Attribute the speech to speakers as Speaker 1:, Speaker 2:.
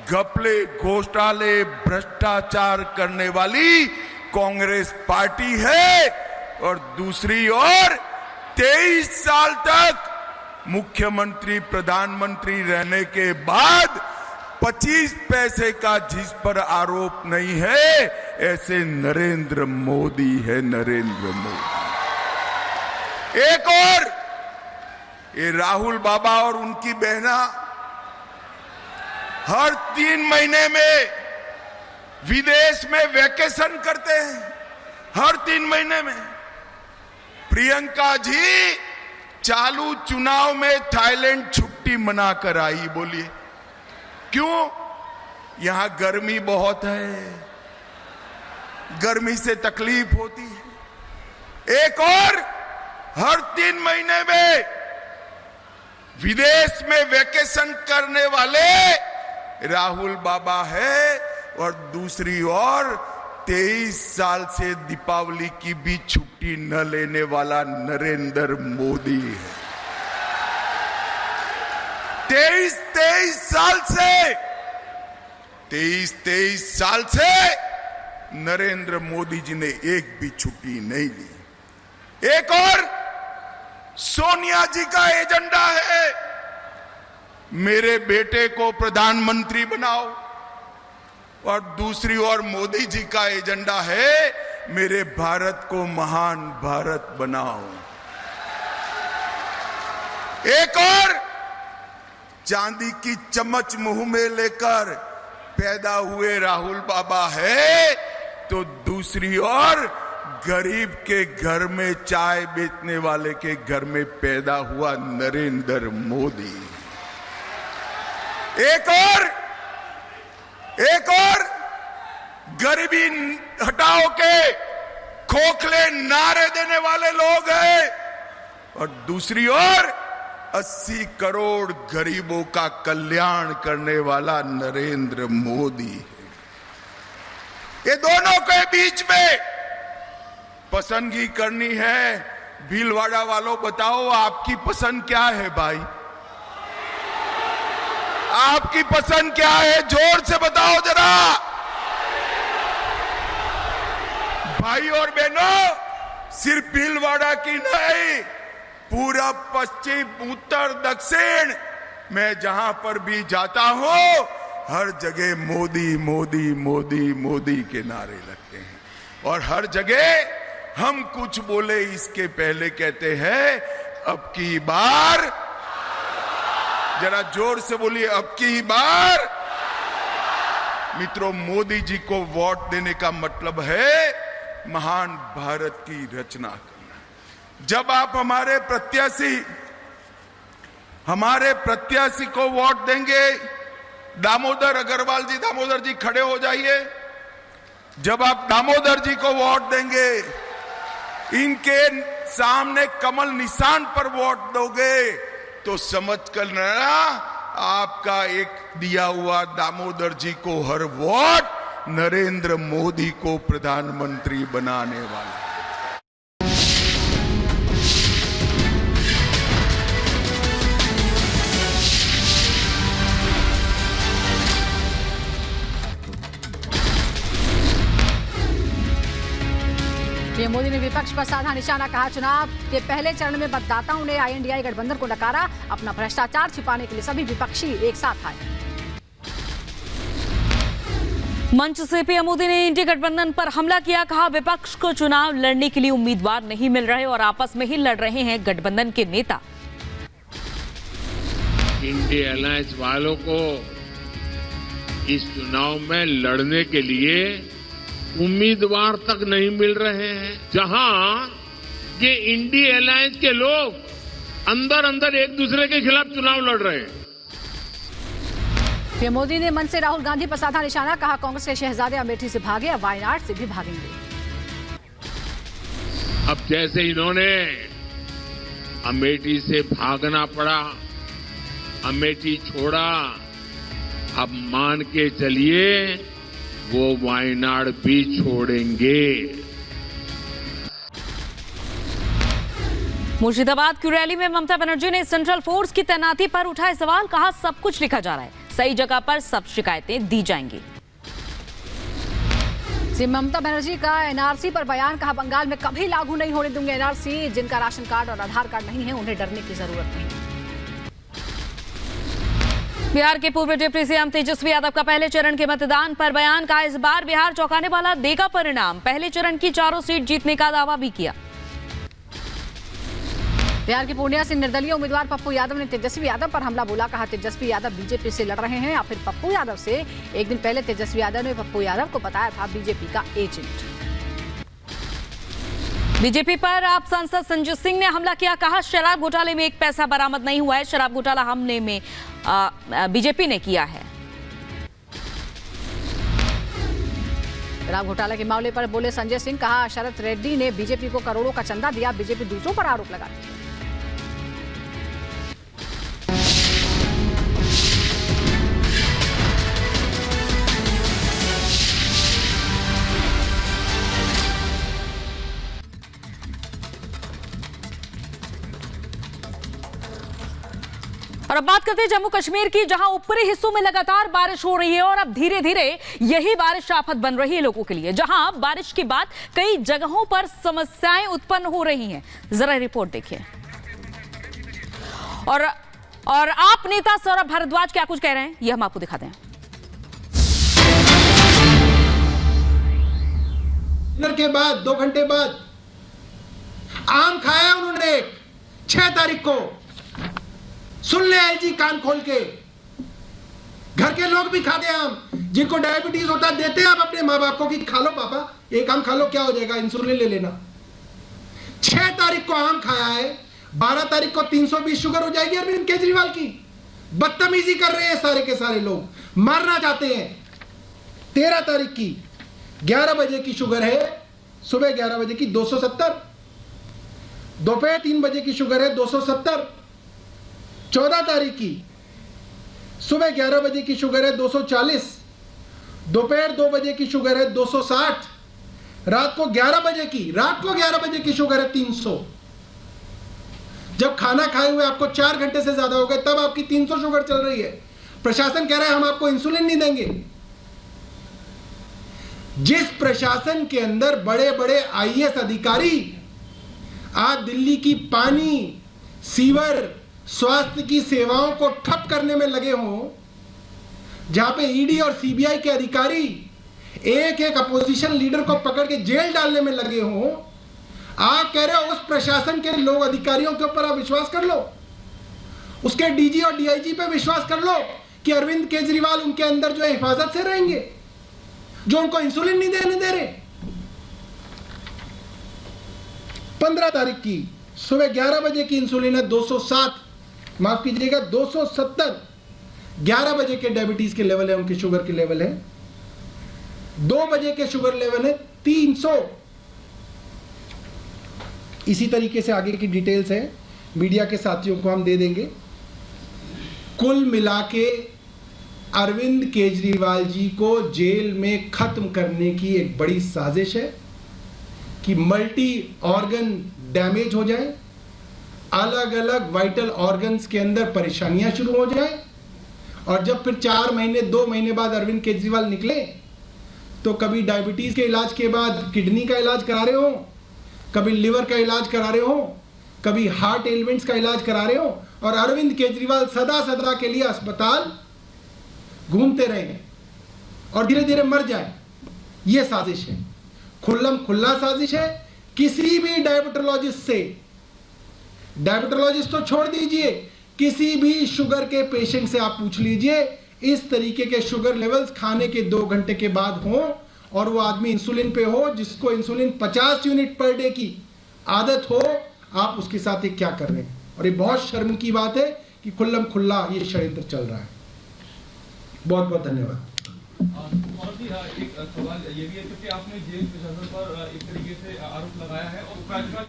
Speaker 1: घपले घोटाले भ्रष्टाचार करने वाली कांग्रेस पार्टी है, और दूसरी ओर 23 साल तक मुख्यमंत्री प्रधानमंत्री रहने के बाद 25 पैसे का जिस पर आरोप नहीं है, ऐसे नरेंद्र मोदी है, नरेंद्र मोदी। एक और ये राहुल बाबा और उनकी बहना हर 3 महीने में विदेश में वैकेशन करते हैं, हर 3 महीने में। प्रियंका जी चालू चुनाव में थाईलैंड छुट्टी मनाकर आई। बोलिए क्यों? यहां गर्मी बहुत है, गर्मी से तकलीफ होती है। एक और हर 3 महीने में विदेश में वैकेशन करने वाले राहुल बाबा है, और दूसरी ओर 23 साल से दीपावली की भी छुट्टी न लेने वाला नरेंद्र मोदी है। 23 साल से नरेंद्र मोदी जी ने एक भी छुट्टी नहीं ली। एक और सोनिया जी का एजेंडा है, मेरे बेटे को प्रधानमंत्री बनाओ, और दूसरी ओर मोदी जी का एजेंडा है, मेरे भारत को महान भारत बनाओ। एक और चांदी की चम्मच मुंह में लेकर पैदा हुए राहुल बाबा है, तो दूसरी ओर गरीब के घर में चाय बेचने वाले के घर में पैदा हुआ नरेंद्र मोदी। एक और गरीबी हटाओ के खोखले नारे देने वाले लोग हैं, और दूसरी ओर 80 करोड़ गरीबों का कल्याण करने वाला नरेंद्र मोदी है। ये दोनों के बीच में पसंदगी करनी है। भीलवाड़ा वालों बताओ आपकी पसंद क्या है भाई? आपकी पसंद क्या है? जोर से बताओ जरा। भाई और बहनों, सिर्फ भीलवाड़ा की नहीं, पूरा पश्चिम उत्तर दक्षिण मैं जहां पर भी जाता हूं, हर जगह मोदी मोदी मोदी मोदी के नारे लगते हैं। और हर जगह हम कुछ बोले इसके पहले कहते हैं अब की बार, जरा जोर से बोलिए, अब की बार। मित्रों, मोदी जी को वोट देने का मतलब है महान भारत की रचना करना। जब आप हमारे प्रत्याशी को वोट देंगे, दामोदर अग्रवाल जी, दामोदर जी खड़े हो जाइए। जब आप दामोदर जी को वोट देंगे, इनके सामने कमल निशान पर वोट दोगे, तो समझ कर लेना आपका एक दिया हुआ दामोदर जी को हर वोट नरेंद्र मोदी को प्रधानमंत्री बनाने वाला है।
Speaker 2: पीएम मोदी ने विपक्ष पर साधा निशाना, कहा चुनाव के पहले चरण में मतदाताओं ने INDI गठबंधन को नकारा, अपना भ्रष्टाचार छिपाने के लिए सभी विपक्षी एक साथ आए।
Speaker 3: मंच से पीएम मोदी ने इंडिया गठबंधन पर हमला किया, कहा विपक्ष को चुनाव लड़ने के लिए उम्मीदवार नहीं मिल रहे और आपस में ही लड़ रहे हैं गठबंधन के नेता।
Speaker 4: इंडिया अलायंस वालों को इस चुनाव में लड़ने के लिए उम्मीदवार तक नहीं मिल रहे हैं। जहां ये इंडिया अलायंस के लोग अंदर अंदर एक दूसरे के खिलाफ चुनाव लड़ रहे हैं।
Speaker 2: पीएम मोदी ने मंच से राहुल गांधी पर साधा निशाना, कहा कांग्रेस के शहजादे अमेठी से भागे, अब वायनाड से भी भागेंगे।
Speaker 4: अब जैसे इन्होंने अमेठी से भागना पड़ा, अमेठी छोड़ा, अब मान के चलिए वो वायनाड भी छोड़ेंगे।
Speaker 3: मुर्शिदाबाद की रैली में ममता बनर्जी ने सेंट्रल फोर्स की तैनाती पर उठाए सवाल, कहा सब कुछ लिखा जा रहा है, सही जगह पर सब शिकायतें दी जाएंगी।
Speaker 2: सीएम ममता बनर्जी का एनआरसी पर बयान, कहा बंगाल में कभी लागू नहीं होने दूंगे एनआरसी। जिनका राशन कार्ड और आधार कार्ड नहीं है उन्हें डरने की जरूरत नहीं।
Speaker 3: बिहार के पूर्व डिप्टी सीएम तेजस्वी यादव का पहले चरण के मतदान पर बयान, का इस बार बिहार चौंकाने वाला देगा परिणाम। पहले चरण की चारों सीट जीतने का दावा भी किया।
Speaker 2: बिहार के पूर्णिया से निर्दलीय उम्मीदवार पप्पू यादव ने तेजस्वी यादव पर हमला बोला, कहा तेजस्वी यादव बीजेपी से लड़ रहे हैं या फिर पप्पू यादव से। एक दिन पहले तेजस्वी यादव ने पप्पू यादव को बताया था बीजेपी का एजेंट।
Speaker 3: बीजेपी पर आप सांसद संजय सिंह ने हमला किया, कहा शराब घोटाले में 1 पैसा बरामद नहीं हुआ है। शराब घोटाला हमले में बीजेपी ने किया है।
Speaker 2: शराब घोटाला के मामले पर बोले संजय सिंह, कहा शरद रेड्डी ने बीजेपी को करोड़ों का चंदा दिया। बीजेपी दूसरों पर आरोप लगाती है।
Speaker 3: और अब बात करते हैं जम्मू कश्मीर की, जहां ऊपरी हिस्सों में लगातार बारिश हो रही है और अब धीरे धीरे यही बारिश आफत बन रही है लोगों के लिए, जहां बारिश के बाद कई जगहों पर समस्याएं उत्पन्न हो रही हैं। जरा रिपोर्ट देखिए। और आप नेता सौरभ भारद्वाज क्या कुछ कह रहे हैं, यह हम आपको दिखाते हैं।
Speaker 5: डिनर के बाद 2 घंटे बाद आम खाया उन्होंने 6 तारीख को। सुन ले एलजी कान खोल के, घर के लोग भी खाते आम। जिनको डायबिटीज होता देते हैं आप अपने माँ बाप को कि खा लो पापा, एक आम खा लो, क्या हो जाएगा, इंसुलिन ले लेना। 6 तारीख को आम खाया है, 12 तारीख को 320 शुगर हो जाएगी अरविंद केजरीवाल की। बदतमीजी कर रहे हैं सारे के सारे लोग, मारना चाहते हैं। 13 तारीख की 11 बजे की शुगर है, सुबह 11 बजे की 270, दोपहर 3 बजे की शुगर है 270। 14 तारीख की सुबह 11 बजे की शुगर है 240, दोपहर 2 बजे की शुगर है 260, रात को 11 बजे की शुगर है 300। जब खाना खाए हुए आपको 4 घंटे से ज्यादा हो गए तब आपकी 300 शुगर चल रही है। प्रशासन कह रहा है हम आपको इंसुलिन नहीं देंगे। जिस प्रशासन के अंदर बड़े बड़े आईएएस अधिकारी आज दिल्ली की पानी, सीवर, स्वास्थ्य की सेवाओं को ठप करने में लगे हों, जहां पे ईडी और सीबीआई के अधिकारी एक एक अपोजिशन लीडर को पकड़ के जेल डालने में लगे हों, आप कह रहे हो उस प्रशासन के लोग अधिकारियों के ऊपर आप विश्वास कर लो, उसके डीजी और डीआईजी पे विश्वास कर लो कि अरविंद केजरीवाल उनके अंदर जो है हिफाजत से रहेंगे, जो उनको इंसुलिन नहीं देने दे रहे। 15 तारीख की सुबह 11 बजे की इंसुलिन है 207, माफ कीजिएगा 270। 11 बजे के डायबिटीज के लेवल है, उनके शुगर के लेवल है। 2 बजे के शुगर लेवल है 300। इसी तरीके से आगे की डिटेल्स है, मीडिया के साथियों को हम दे देंगे। कुल मिला के अरविंद केजरीवाल जी को जेल में खत्म करने की एक बड़ी साजिश है कि मल्टी ऑर्गन डैमेज हो जाए, अलग अलग वाइटल ऑर्गन्स के अंदर परेशानियां शुरू हो जाए, और जब फिर 4 महीने 2 महीने बाद अरविंद केजरीवाल निकले तो कभी डायबिटीज के इलाज के बाद किडनी का इलाज करा रहे हो, कभी लिवर का इलाज करा रहे हो, कभी हार्ट एलिमेंट्स का इलाज करा रहे हो, और अरविंद केजरीवाल सदा सदा के लिए अस्पताल घूमते रहे और धीरे धीरे मर जाए। यह साजिश है, खुल्लम खुल्ला साजिश है। किसी भी डायबिटोलॉजिस्ट से, डायबिटोलॉजिस्ट तो छोड़ दीजिए, किसी भी शुगर के पेशेंट से आप पूछ लीजिए, इस तरीके के शुगर लेवल्स खाने के 2 घंटे के बाद हो और वो आदमी इंसुलिन पे हो, जिसको इंसुलिन 50 यूनिट पर डे की आदत हो, आप उसके साथ ये क्या कर रहे हैं। और ये बहुत शर्म की बात है कि खुल्लम खुल्ला ये षड्यंत्र चल रहा है। बहुत बहुत धन्यवाद।
Speaker 6: और भी एक सवाल ये भी है क्योंकि आपने जेल प्रशासन पर एक तरीके से आरोप लगाया है और